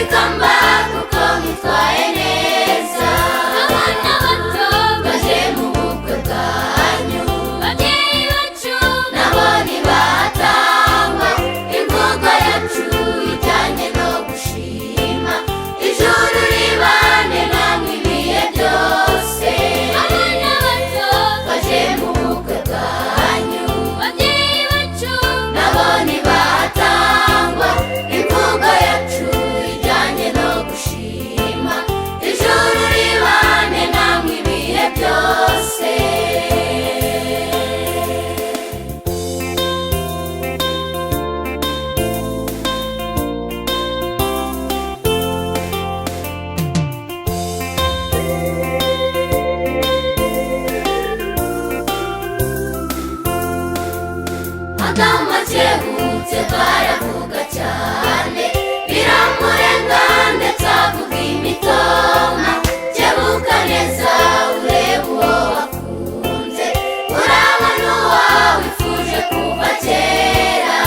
ikamba kuko mwitwaye neza. Abana bato baje mu bukwe bwanyu, babyeyi bacu nabo nibatangwa. Imvugo yacu ijyanye no gushima, ijuru ribane namwe ibihe byose. Abana bato baje mu bukwe bwanyu, babyeyi bacu nabo nibatangwa. Imvugo yacu ijyanye no gushima, ijuru ribane namwe ibihe byose. Amagambo akebutse baravuga cyane, biramurenga ndetse avuga imitoma. Kebuka neza urebe uwo wakunze, urabona uwawe wifuje kuva kera.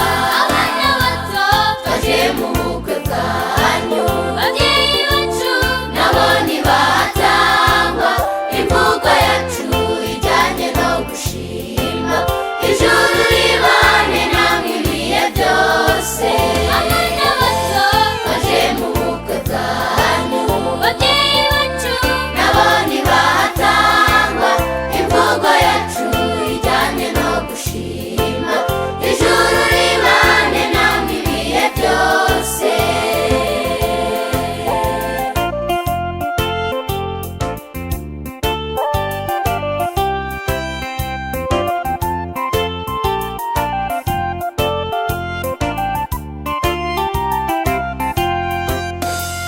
Abana bato baje mu bukwe bwanyu, babyeyi bacu nabo nibatangwa. Imvugo yacu ijyanye no gushima, ijuru ribane namwe ibihe byose. Abana bato baje mu bukwe bwanyu, babyeyi bacu nabo nibatangwa. Imvugo yacu ijyanye no gushima, ijuru ribane namwe ibihe byose.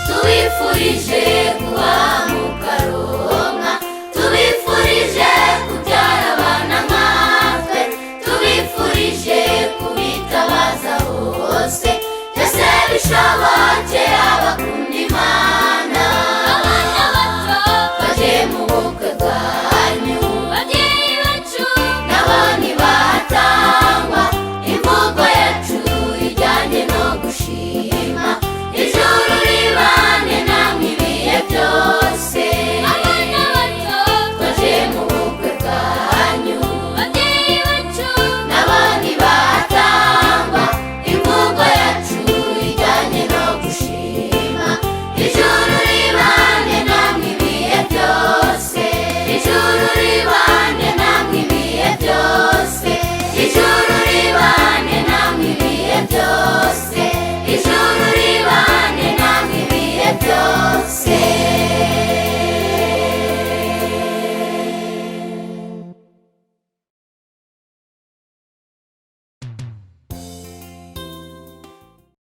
Tubifurije guhanga